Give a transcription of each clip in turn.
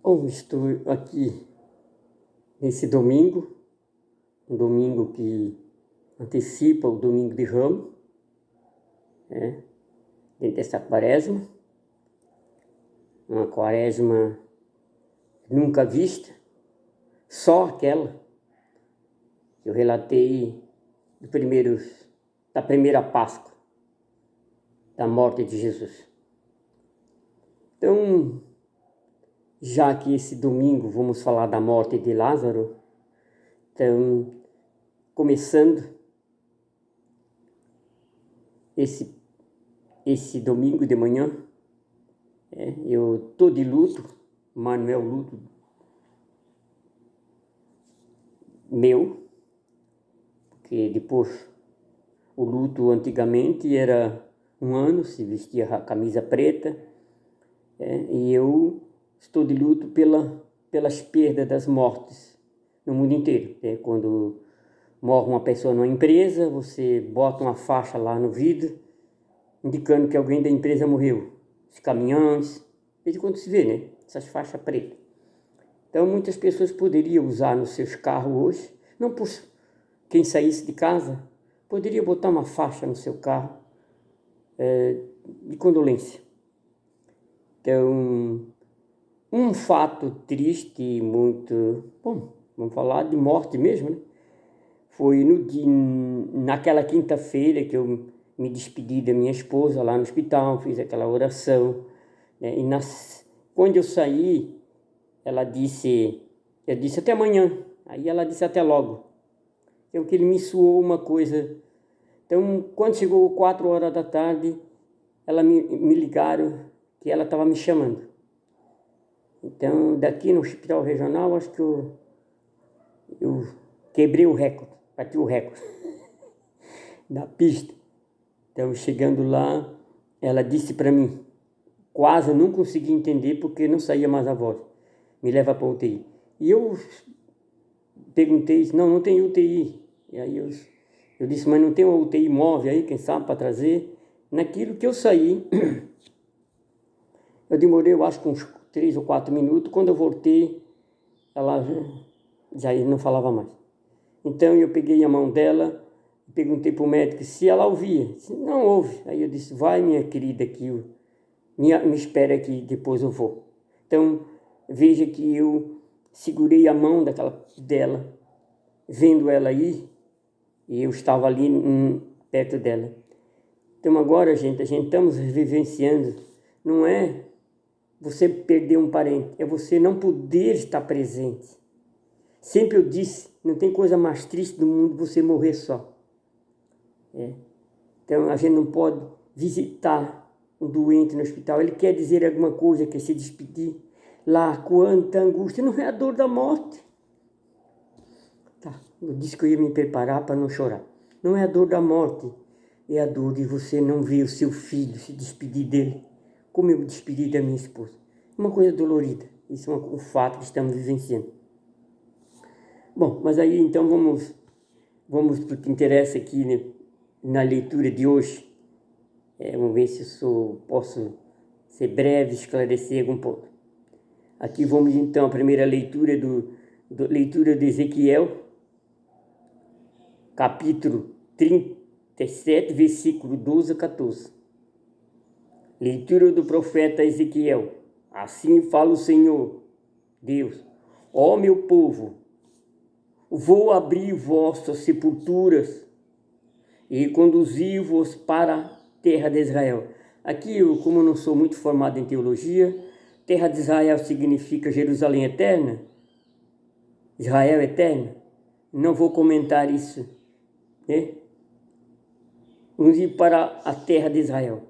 Bom, estou aqui nesse domingo, um domingo que antecipa o domingo de Ramos, dentro dessa quaresma, uma quaresma nunca vista, só aquela que eu relatei da primeira Páscoa, da morte de Jesus. Então, já que esse domingo vamos falar da morte de Lázaro, então, começando esse domingo de manhã, eu estou de luto, mas não é o luto meu, porque depois o luto antigamente era um ano, se vestia a camisa preta, e eu estou de luto pelas perdas das mortes no mundo inteiro. Quando morre uma pessoa numa empresa, você bota uma faixa lá no vidro, indicando que alguém da empresa morreu. Os caminhões, desde quando se vê, né? Essas faixas pretas. Então muitas pessoas poderiam usar nos seus carros hoje, não por quem saísse de casa, poderia botar uma faixa no seu carro de condolência. Então, um fato triste, muito bom, vamos falar de morte mesmo, né? Foi naquela quinta-feira que eu me despedi da minha esposa lá no hospital, fiz aquela oração, né? E quando eu saí, eu disse até amanhã, aí ela disse até logo. Então que ele me soou uma coisa. Então quando chegou 4 horas da tarde, ela me ligaram que ela estava me chamando. Então daqui no hospital regional, acho que eu quebrei o recorde, bati o recorde da pista. Então chegando lá, ela disse para mim, quase não consegui entender porque não saía mais a voz. Me leva para UTI. E eu perguntei, não tem UTI. E aí eu disse, mas não tem uma UTI móvel aí, quem sabe, para trazer? Naquilo que eu saí, eu demorei, eu acho que uns 3 ou 4 minutos. Quando eu voltei, ela já não falava mais. Então eu peguei a mão dela, perguntei para o médico se ela ouvia. Disse, não ouve. Aí eu disse, vai minha querida, que me espera aqui, depois eu vou. Então veja que eu segurei a mão dela, vendo ela ir, e eu estava ali perto dela. Então agora, gente, a gente estamos vivenciando, não é você perder um parente, é você não poder estar presente. Sempre eu disse, não tem coisa mais triste do mundo você morrer só. Então a gente não pode visitar um doente no hospital, ele quer dizer alguma coisa, quer se despedir. Lá, quanta angústia, não é a dor da morte. Tá, eu disse que eu ia me preparar para não chorar. Não é a dor da morte, é a dor de você não ver o seu filho, se despedir dele, como eu me despedi da minha esposa. Uma coisa dolorida, isso é um fato que estamos vivenciando. Bom, mas aí então vamos para o que interessa aqui, né, na leitura de hoje. Vamos ver se eu posso ser breve, esclarecer algum ponto. Aqui vamos então à primeira leitura leitura de Ezequiel, capítulo 37, versículo 12 a 14. Leitura do profeta Ezequiel. Assim fala o Senhor, Deus: ó meu povo, vou abrir vossas sepulturas e conduzir-vos para a terra de Israel. Aqui, como eu não sou muito formado em teologia, terra de Israel significa Jerusalém eterna, Israel eterno. Não vou comentar isso, né? Vamos ir para a terra de Israel.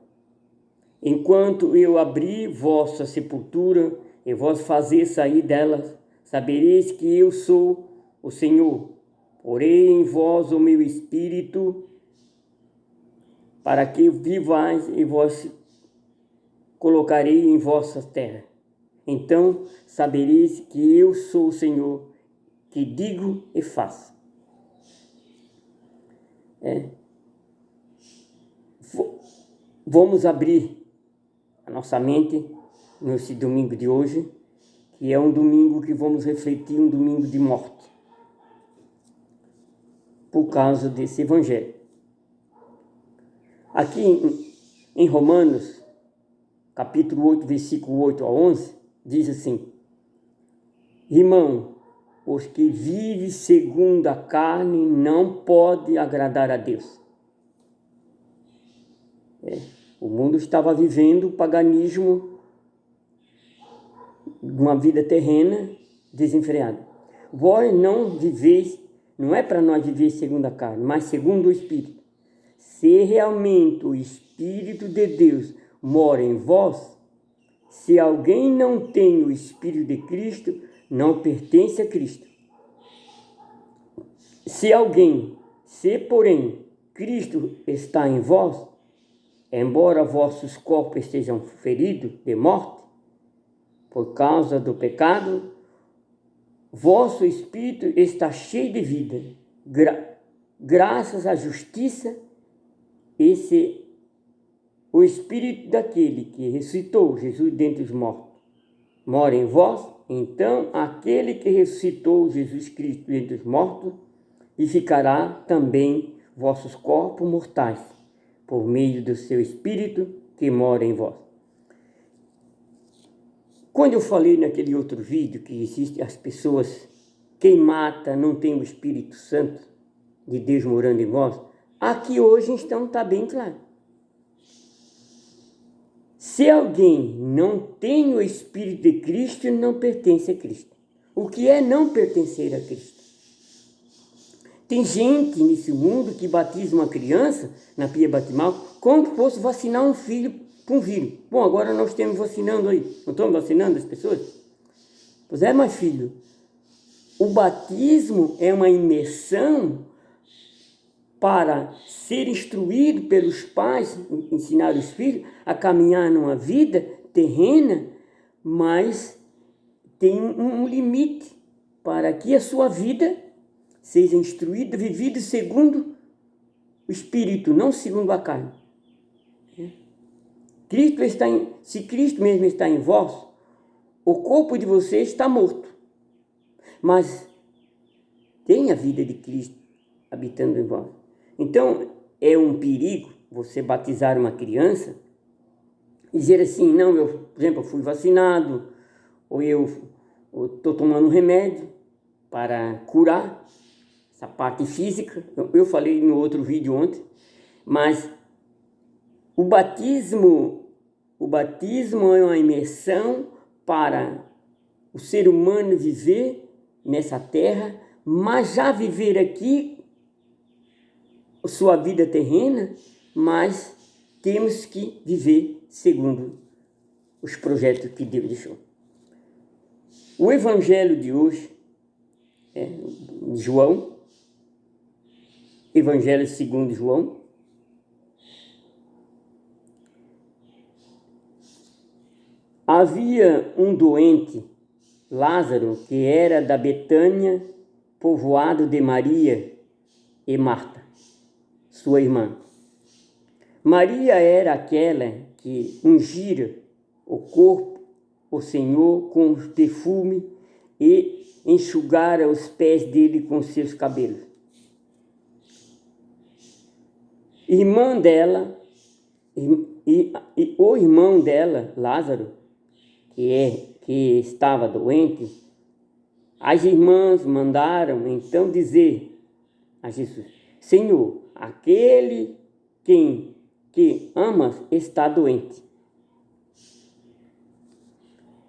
Enquanto eu abrir vossa sepultura e vos fazer sair delas, sabereis que eu sou o Senhor. Porei em vós o meu espírito, para que vivais e vos colocarei em vossa terra. Então sabereis que eu sou o Senhor, que digo e faço. Vamos abrir a nossa mente nesse domingo de hoje, E é um domingo que vamos refletir, um domingo de morte, por causa desse evangelho. Aqui em Romanos, capítulo 8, versículo 8 a 11, diz assim: irmão, os que vivem segundo a carne não podem agradar a Deus. O mundo estava vivendo o paganismo de uma vida terrena desenfreada. Vós não viveis, não é para nós viver segundo a carne, mas segundo o Espírito. Se realmente o Espírito de Deus mora em vós, se alguém não tem o Espírito de Cristo, não pertence a Cristo. Se porém Cristo está em vós, embora vossos corpos estejam feridos de morte, por causa do pecado, vosso espírito está cheio de vida, graças à justiça. Esse o espírito daquele que ressuscitou Jesus dentre os mortos mora em vós, então aquele que ressuscitou Jesus Cristo dentre os mortos vivificará também vossos corpos mortais, por meio do seu Espírito que mora em vós. Quando eu falei naquele outro vídeo que existe as pessoas, quem mata não tem o Espírito Santo de Deus morando em vós, aqui hoje então está bem claro. Se alguém não tem o Espírito de Cristo, não pertence a Cristo. O que é não pertencer a Cristo? Tem gente nesse mundo que batiza uma criança na pia batismal como se fosse vacinar um filho com vírus. Bom, agora nós estamos vacinando aí. Não estamos vacinando as pessoas? Pois é, mas filho, o batismo é uma imersão para ser instruído pelos pais, ensinar os filhos a caminhar numa vida terrena, mas tem um limite para que a sua vida seja instruída, vivida segundo o Espírito, não segundo a carne. Se Cristo mesmo está em vós, o corpo de vocês está morto, mas tem a vida de Cristo habitando em vós. Então, é um perigo você batizar uma criança e dizer assim, não, por exemplo, eu fui vacinado, ou eu estou tomando um remédio para curar essa parte física. Eu falei no outro vídeo ontem, mas o batismo é uma imersão para o ser humano viver nessa terra, mas já viver aqui sua vida terrena, mas temos que viver segundo os projetos que Deus deixou. O evangelho de hoje é João, Evangelho segundo João, havia um doente, Lázaro, que era da Betânia, povoado de Maria e Marta, sua irmã. Maria era aquela que ungira o corpo, o Senhor, com perfume e enxugara os pés dele com seus cabelos. Irmã dela, o irmão dela, Lázaro, que estava doente, as irmãs mandaram então dizer a Jesus: Senhor, aquele que amas está doente.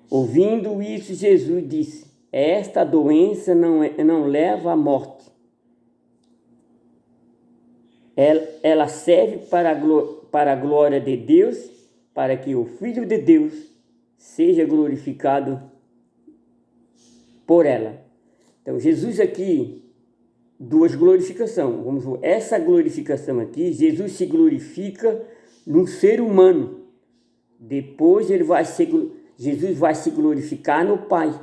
Ouvindo isso, Jesus disse: esta doença não leva à morte. Ela serve para a glória de Deus, para que o Filho de Deus seja glorificado por ela. Então, Jesus aqui, duas glorificações. Vamos ver, essa glorificação aqui, Jesus se glorifica num ser humano. Depois Jesus vai se glorificar no Pai.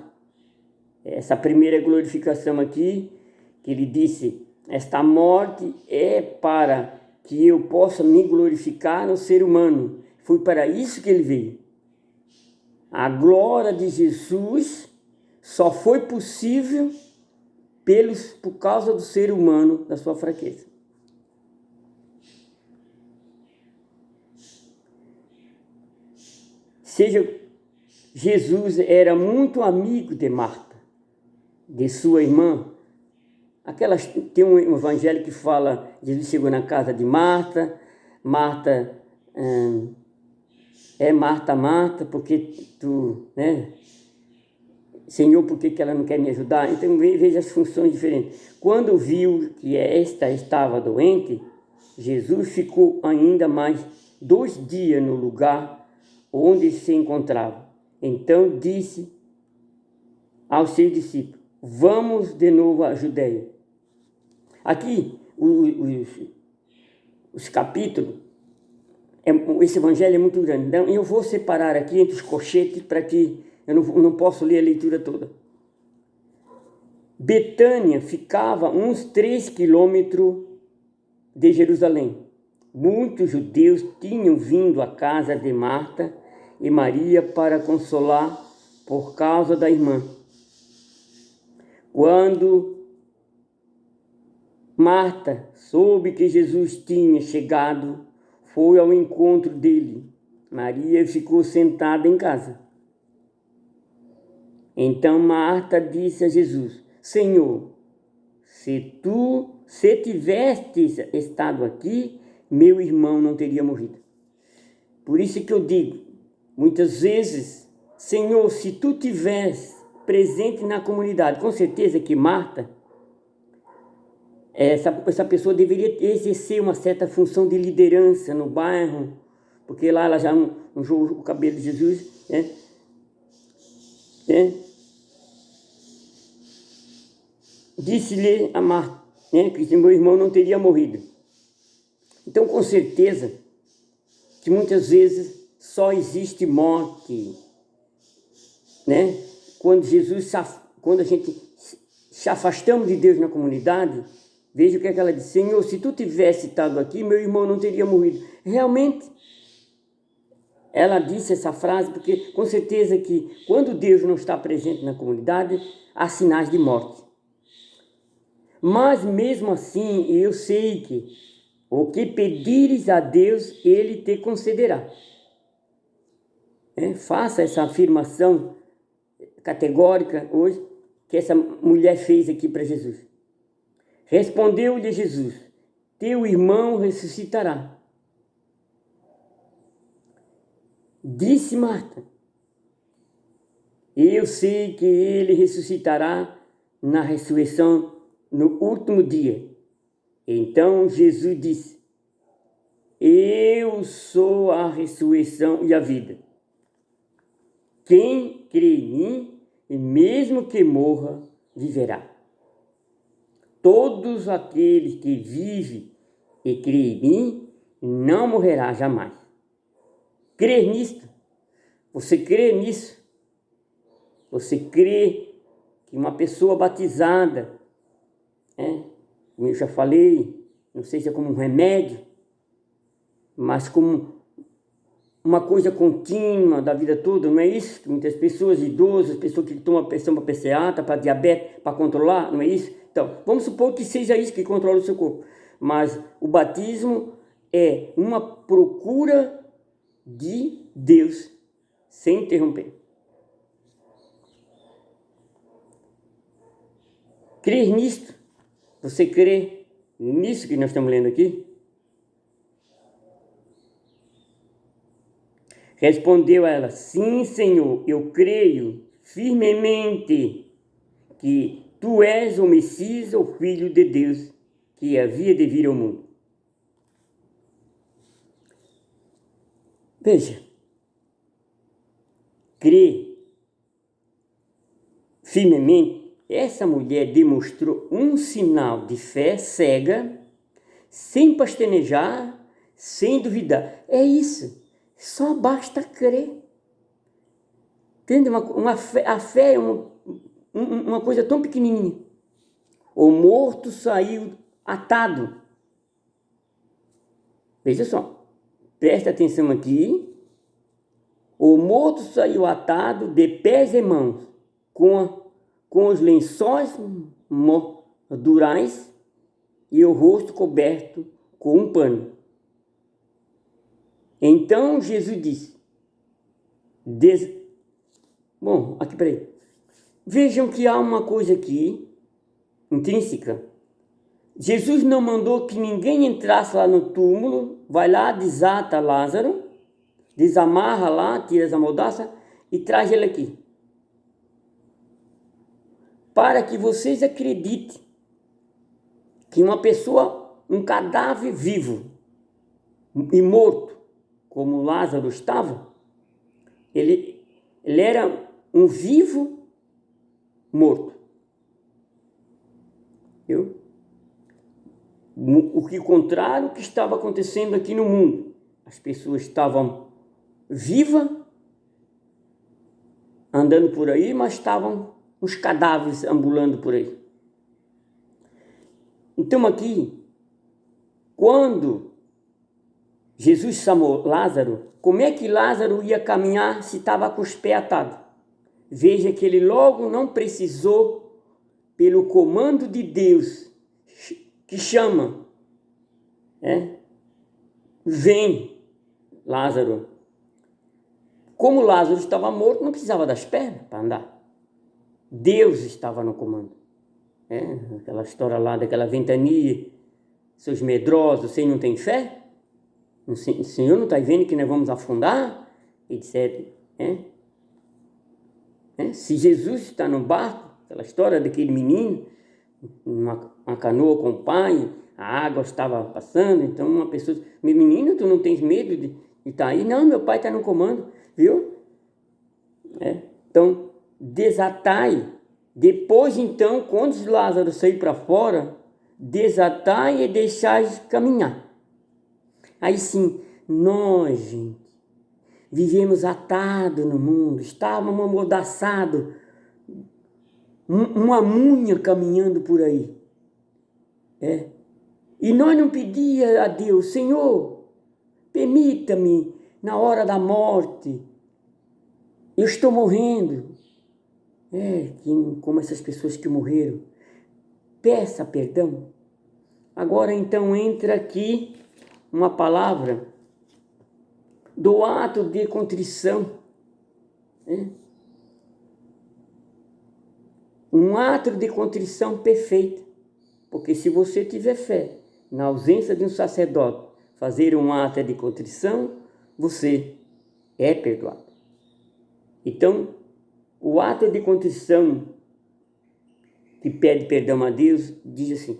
Essa primeira glorificação aqui, que ele disse, esta morte é para que eu possa me glorificar no ser humano. Foi para isso que ele veio. A glória de Jesus só foi possível por causa do ser humano, da sua fraqueza. Jesus era muito amigo de Marta, de sua irmã. Tem um evangelho que fala, Jesus chegou na casa de Marta, Marta, Marta, Marta, porque tu, né? Senhor, por que ela não quer me ajudar? Então veja as funções diferentes. Quando viu que esta estava doente, Jesus ficou ainda mais 2 dias no lugar onde se encontrava. Então disse aos seus discípulos: vamos de novo à Judeia. Aqui, os capítulos, esse evangelho é muito grande. Então, eu vou separar aqui entre os colchetes para que eu não posso ler a leitura toda. Betânia ficava uns 3 quilômetros de Jerusalém. Muitos judeus tinham vindo à casa de Marta e Maria para consolar por causa da irmã. Quando Marta soube que Jesus tinha chegado, foi ao encontro dele. Maria ficou sentada em casa. Então Marta disse a Jesus: Senhor, se tivesses estado aqui, meu irmão não teria morrido. Por isso que eu digo, muitas vezes, Senhor, se tu tivesse presente na comunidade, com certeza que Marta, essa pessoa deveria exercer uma certa função de liderança no bairro, porque lá ela já ungiu o cabelo de Jesus, né? Disse-lhe a Marta, né, que meu irmão não teria morrido. Então, com certeza, que muitas vezes só existe morte, né? Quando a gente se afastamos de Deus na comunidade, veja o que é que ela disse: Senhor, se tu tivesse estado aqui, meu irmão não teria morrido. Realmente, ela disse essa frase porque, com certeza que quando Deus não está presente na comunidade, há sinais de morte. Mas mesmo assim, eu sei que o que pedires a Deus, Ele te concederá. Faça essa afirmação categórica hoje, que essa mulher fez aqui para Jesus. Respondeu-lhe Jesus: teu irmão ressuscitará. Disse Marta: eu sei que ele ressuscitará na ressurreição no último dia. Então Jesus disse: eu sou a ressurreição e a vida. Quem crê em mim, e mesmo que morra, viverá. Todos aqueles que vivem e creem em mim, não morrerá jamais. Crê nisto? Você crê nisso? Você crê que uma pessoa batizada, como eu já falei, não sei se é como um remédio, mas como uma coisa contínua da vida toda, não é isso? Muitas pessoas, idosos, pessoas que tomam pressão para PCA, para diabetes, para controlar, não é isso? Então, vamos supor que seja isso que controla o seu corpo. Mas o batismo é uma procura de Deus, sem interromper. Crer nisto? Você crê nisso que nós estamos lendo aqui? Respondeu ela: sim, Senhor, eu creio firmemente que tu és o Messias, o Filho de Deus, que havia de vir ao mundo. Veja, crer firmemente. Essa mulher demonstrou um sinal de fé cega, sem pastenejar, sem duvidar. É isso. Só basta crer. Entende? A fé é uma coisa tão pequenininha. O morto saiu atado. Veja só. Presta atenção aqui. O morto saiu atado de pés e mãos, com com os lençóis moldurais e o rosto coberto com um pano. Então Jesus disse, aqui, peraí. Vejam que há uma coisa aqui, intrínseca. Jesus não mandou que ninguém entrasse lá no túmulo, vai lá, desata Lázaro, desamarra lá, tira essa mordaça e traz ele aqui. Para que vocês acreditem que uma pessoa, um cadáver vivo e morto, como Lázaro estava, ele era um vivo morto. Viu? O que contrário que estava acontecendo aqui no mundo. As pessoas estavam vivas, andando por aí, mas estavam os cadáveres ambulando por aí. Então aqui, quando Jesus chamou Lázaro, como é que Lázaro ia caminhar se estava com os pés atados? Veja que ele logo não precisou, pelo comando de Deus, que chama, vem, Lázaro. Como Lázaro estava morto, não precisava das pernas para andar. Deus estava no comando. Aquela história lá daquela ventania, seus medrosos, você não tem fé? O Senhor não está vendo que nós vamos afundar? Etc. Se Jesus está no barco, aquela história daquele menino, uma canoa com o pai, a água estava passando, então uma pessoa diz, menino, tu não tens medo de estar aí? Não, meu pai está no comando, viu? Então, desatai. Depois, então, quando Lázaro sair para fora, desatai e deixai caminhar. Aí sim, nós, gente, vivemos atados no mundo, estávamos amordaçados, uma munha caminhando por aí. E nós não pedíamos a Deus, Senhor, permita-me, na hora da morte, eu estou morrendo. Como essas pessoas que morreram. Peça perdão. Agora então entra aqui uma palavra do ato de contrição. Um ato de contrição perfeito. Porque se você tiver fé, na ausência de um sacerdote, fazer um ato de contrição, você é perdoado. Então, o ato de contrição que pede perdão a Deus, diz assim,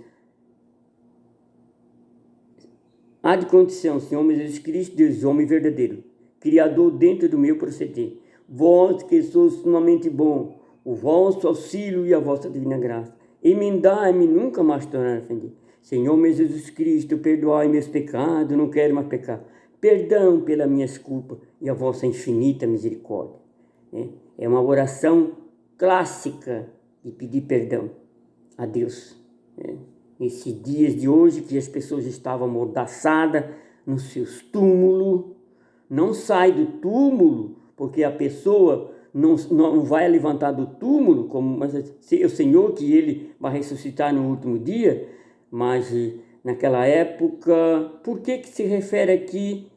há de contrição, Senhor Jesus Cristo, Deus, homem verdadeiro, Criador dentro do meu proceder, vós que sois sumamente bom, o vosso auxílio e a vossa divina graça, emendai-me, nunca mais tornar a ofender. Senhor meu Jesus Cristo, perdoai meus pecados, não quero mais pecar. Perdão pelas minhas culpas e a vossa infinita misericórdia. É uma oração clássica de pedir perdão a Deus. Nesses dias de hoje que as pessoas estavam amordaçadas nos seus túmulos, não sai do túmulo, porque a pessoa não vai levantar do túmulo, mas é o Senhor que ele vai ressuscitar no último dia, mas naquela época, por que se refere aqui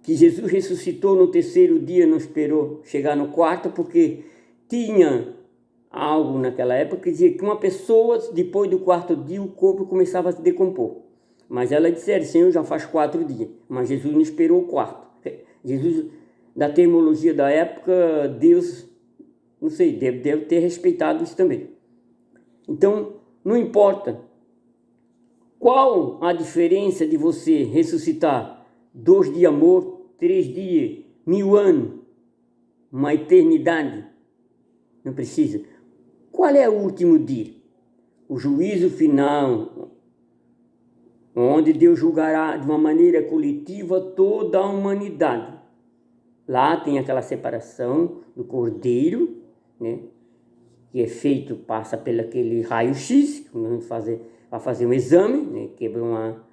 que Jesus ressuscitou no terceiro dia, não esperou chegar no quarto, porque tinha algo naquela época que dizia que uma pessoa, depois do quarto dia, o corpo começava a se decompor. Mas ela disse, Senhor, já faz 4 dias, mas Jesus não esperou o quarto. Jesus, da terminologia da época, Deus, não sei, deve ter respeitado isso também. Então, não importa qual a diferença de você ressuscitar 2 dias morto, 3 dias, 1000 anos, uma eternidade, não precisa. Qual é o último dia? O juízo final, onde Deus julgará de uma maneira coletiva toda a humanidade. Lá tem aquela separação do cordeiro, que é feito, passa pelo aquele raio-x, vai fazer um exame, quebra uma...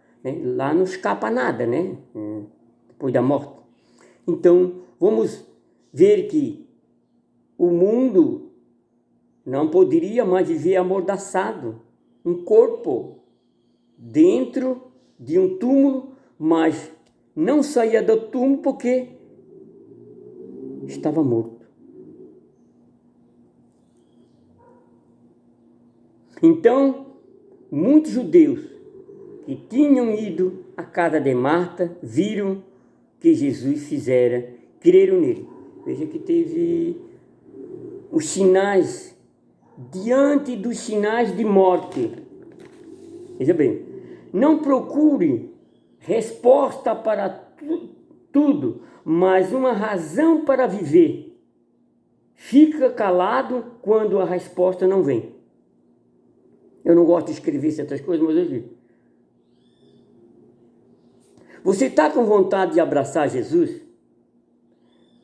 lá não escapa nada, depois da morte. Então, vamos ver que o mundo não poderia mais viver amordaçado, um corpo dentro de um túmulo, mas não saía do túmulo porque estava morto. Então, muitos judeus que tinham ido à casa de Marta viram que Jesus fizera, creram nele. Veja que teve os sinais, diante dos sinais de morte. Veja bem, não procure resposta para tudo, mas uma razão para viver. Fica calado quando a resposta não vem. Eu não gosto de escrever certas coisas, mas eu digo. Você está com vontade de abraçar Jesus?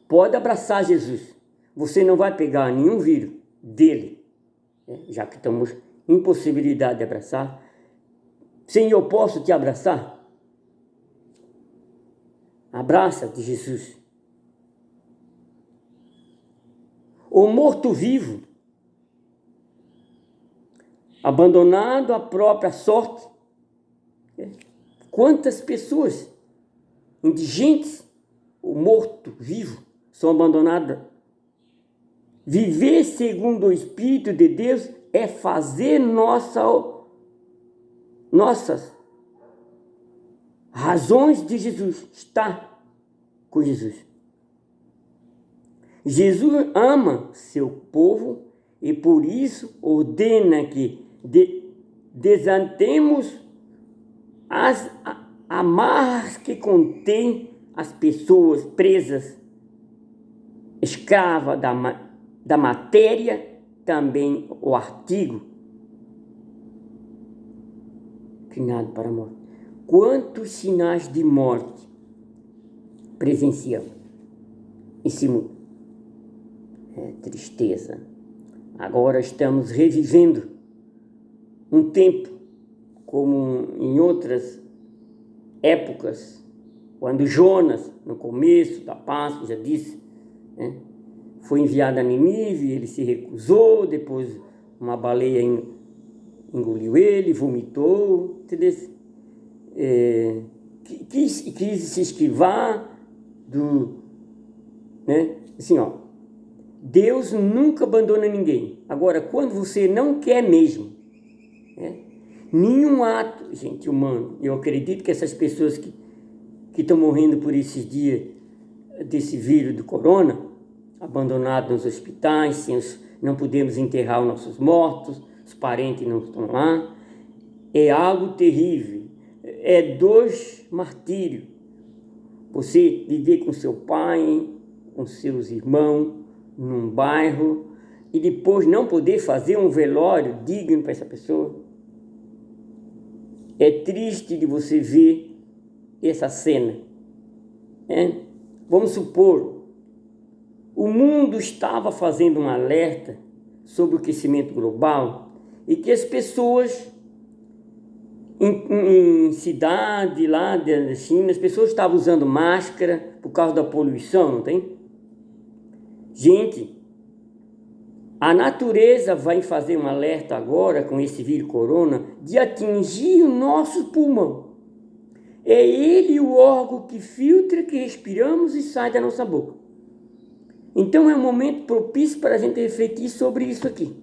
Pode abraçar Jesus. Você não vai pegar nenhum vírus dele, já que estamos em impossibilidade de abraçar. Senhor, posso te abraçar? Abraça de Jesus. O morto-vivo, abandonado à própria sorte. Quantas pessoas, indigentes, o morto-vivo, são abandonadas? Viver segundo o Espírito de Deus é fazer nossas razões de Jesus, estar com Jesus. Jesus ama seu povo e por isso ordena que desatemos as amarras que contém as pessoas presas, escravas da matéria, também o artigo, criado para a morte. Quantos sinais de morte presenciamos nesse mundo? É tristeza. Agora estamos revivendo um tempo como em outras épocas, quando Jonas, no começo da Páscoa, já disse, foi enviado a Nínive, ele se recusou, depois uma baleia engoliu ele, vomitou, entendeu? Quis se esquivar do... Assim, Deus nunca abandona ninguém. Agora, quando você não quer mesmo, nenhum ato, gente, humano, eu acredito que essas pessoas que estão morrendo por esses dias desse vírus do corona, abandonados nos hospitais, não podemos enterrar os nossos mortos, os parentes não estão lá, é algo terrível, é dois martírios. Você viver com seu pai, com seus irmãos, num bairro, e depois não poder fazer um velório digno para essa pessoa. É triste de você ver essa cena. Vamos supor, o mundo estava fazendo um alerta sobre o aquecimento global e que as pessoas em cidade lá da China, as pessoas estavam usando máscara por causa da poluição, não tem? Gente, a natureza vai fazer um alerta agora com esse vírus corona de atingir o nosso pulmão. É ele o órgão que filtra, que respiramos e sai da nossa boca. Então é um momento propício para a gente refletir sobre isso aqui.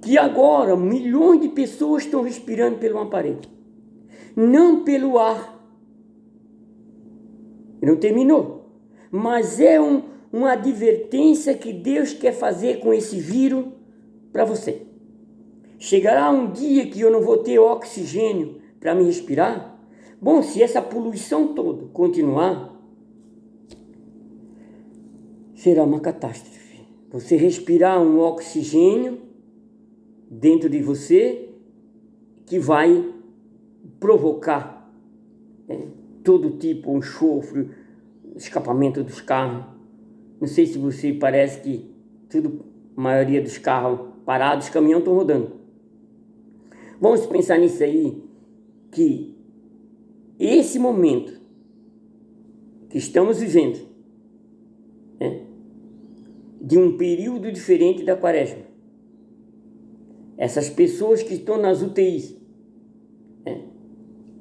Que agora milhões de pessoas estão respirando pelo aparelho, não pelo ar. Não terminou, mas é uma advertência que Deus quer fazer com esse vírus para você. Chegará um dia que eu não vou ter oxigênio para me respirar? Bom, se essa poluição toda continuar, será uma catástrofe. Você respirar um oxigênio dentro de você que vai provocar todo tipo, enxofre, escapamento dos carros. Não sei se você parece que a maioria dos carros parados, os caminhões estão rodando. Vamos pensar nisso aí, que esse momento que estamos vivendo, de um período diferente da quaresma. Essas pessoas que estão nas UTIs,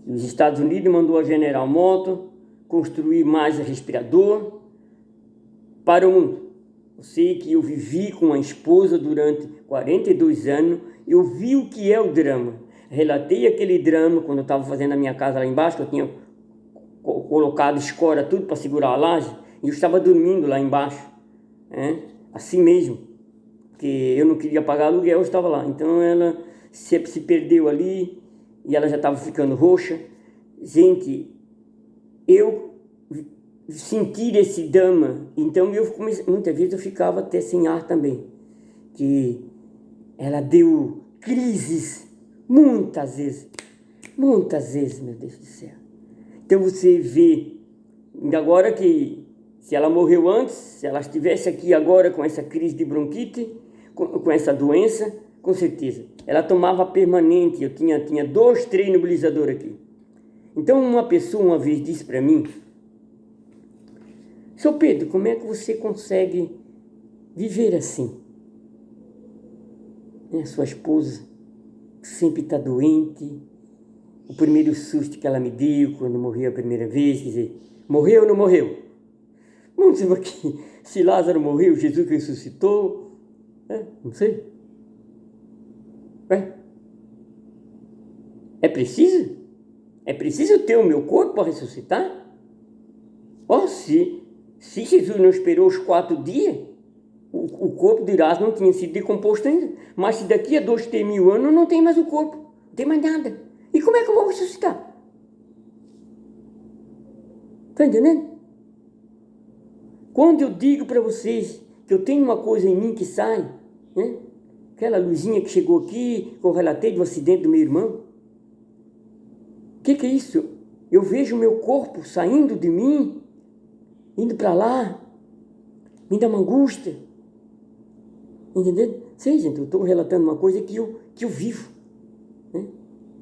os Estados Unidos mandou a General Motors construir mais respirador para o mundo. Eu sei que eu vivi com a esposa durante 42 anos, eu vi o que é o drama. Relatei aquele drama quando eu estava fazendo a minha casa lá embaixo, que eu tinha colocado escora tudo para segurar a laje, e eu estava dormindo lá embaixo, assim mesmo, porque eu não queria pagar aluguel, eu estava lá. Então ela se perdeu ali, e ela já estava ficando roxa. Gente, eu senti esse drama, então muitas vezes eu ficava até sem ar também, que ela deu crises, muitas vezes, meu Deus do céu. Então você vê, agora que se ela morreu antes, se ela estivesse aqui agora com essa crise de bronquite, com essa doença, com certeza, ela tomava permanente, eu tinha 2, 3 nebulizadores aqui. Então uma pessoa uma vez disse para mim: Seu Pedro, como é que você consegue viver assim? Sua esposa sempre está doente. O primeiro susto que ela me deu quando morreu a primeira vez, quer dizer, morreu ou não morreu? Vamos dizer aqui, se Lázaro morreu, Jesus ressuscitou, não sei. É preciso? É preciso ter o meu corpo para ressuscitar? Se Jesus não esperou os 4 dias, o corpo de Lázaro não tinha sido decomposto ainda. Mas se daqui a 2, 3 mil anos não tem mais o corpo, não tem mais nada. E como é que eu vou ressuscitar? Está entendendo? Quando eu digo para vocês que eu tenho uma coisa em mim que sai, aquela luzinha que chegou aqui, que eu relatei do acidente do meu irmão, o que é isso? Eu vejo o meu corpo saindo de mim, indo para lá, me dá uma angústia. Entendeu? Sei, gente, eu estou relatando uma coisa que eu vivo.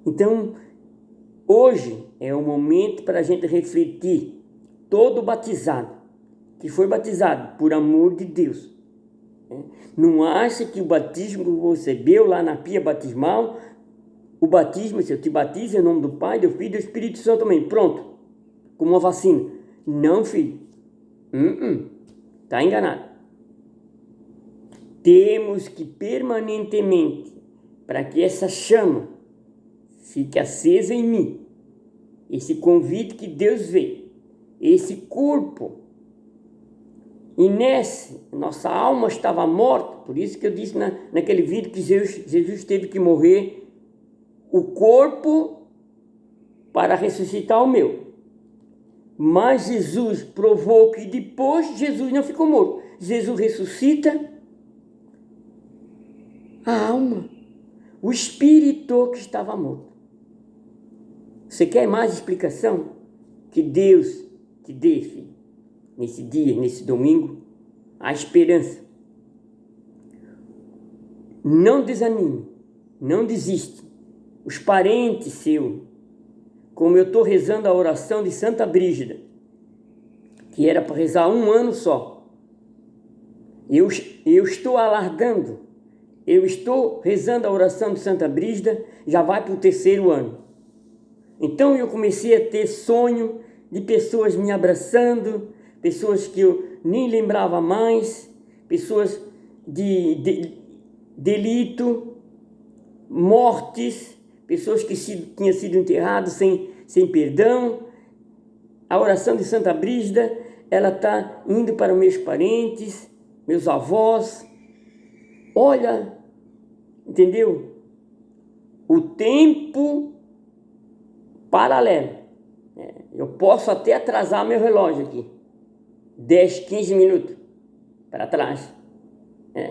Então, hoje é o momento para a gente refletir. Todo batizado, que foi batizado por amor de Deus, não acha que o batismo que você recebeu lá na pia batismal, o batismo, se eu te batizo em nome do Pai, do Filho e do Espírito Santo também, pronto, como uma vacina. Não, filho. Está enganado. Temos que permanentemente, para que essa chama fique acesa em mim, esse convite que Deus vê, esse corpo, e nossa alma estava morta, por isso que eu disse naquele vídeo que Jesus teve que morrer o corpo para ressuscitar o meu. Mas Jesus provou que depois Jesus não ficou morto. Jesus ressuscita a alma, o espírito que estava morto. Você quer mais explicação? Que Deus te dê, filho, nesse dia, nesse domingo, a esperança. Não desanime, não desiste. Os parentes seus, como eu estou rezando a oração de Santa Brígida, que era para rezar 1 ano só. Eu estou alardando, eu estou rezando a oração de Santa Brígida, já vai para o 3º ano. Então eu comecei a ter sonho de pessoas me abraçando, pessoas que eu nem lembrava mais, pessoas de delito, mortes, pessoas que tinham sido enterradas sem perdão. A oração de Santa Brígida, ela está indo para meus parentes, meus avós. Olha, entendeu? O tempo paralelo. Eu posso até atrasar meu relógio aqui, 10, 15 minutos para trás,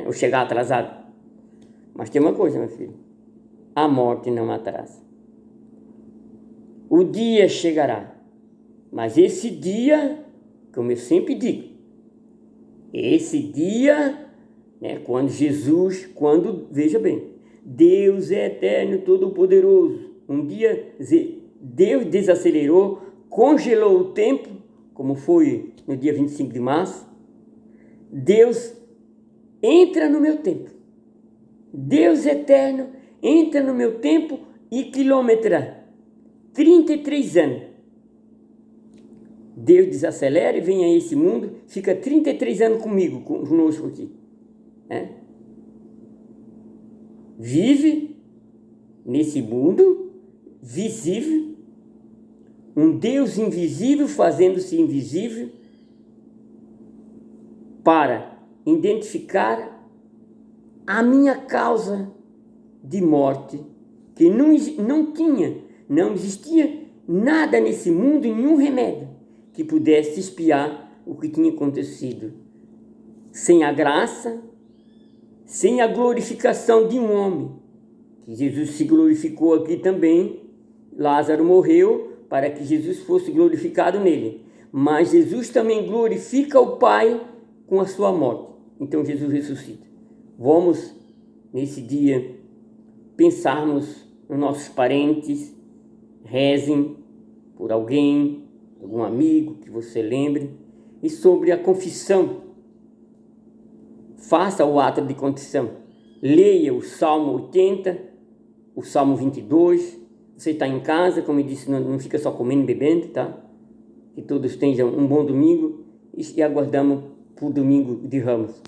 eu chegar atrasado. Mas tem uma coisa, meu filho, a morte não atrasa. O dia chegará, mas esse dia, como eu sempre digo, esse dia, veja bem, Deus é eterno, todo-poderoso. Um dia Deus desacelerou, congelou o tempo, como foi no dia 25 de março. Deus entra no meu tempo. Deus eterno entra no meu tempo e quilometra 33 anos. Deus desacelera e vem a esse mundo, fica 33 anos comigo, conosco aqui. Vive nesse mundo visível, um Deus invisível fazendo-se invisível para identificar a minha causa de morte, que não existia nada nesse mundo, nenhum remédio que pudesse expiar o que tinha acontecido. Sem a graça, sem a glorificação de um homem, que Jesus se glorificou aqui também. Lázaro morreu para que Jesus fosse glorificado nele, mas Jesus também glorifica o Pai com a sua morte. Então Jesus ressuscita. Vamos, nesse dia, pensarmos nos nossos parentes, rezem por alguém, algum amigo que você lembre, e sobre a confissão. Faça o ato de confissão. Leia o Salmo 80, o Salmo 22. Você está em casa, como eu disse, não fica só comendo e bebendo, tá? Que todos tenham um bom domingo e aguardamos por domingo de Ramos.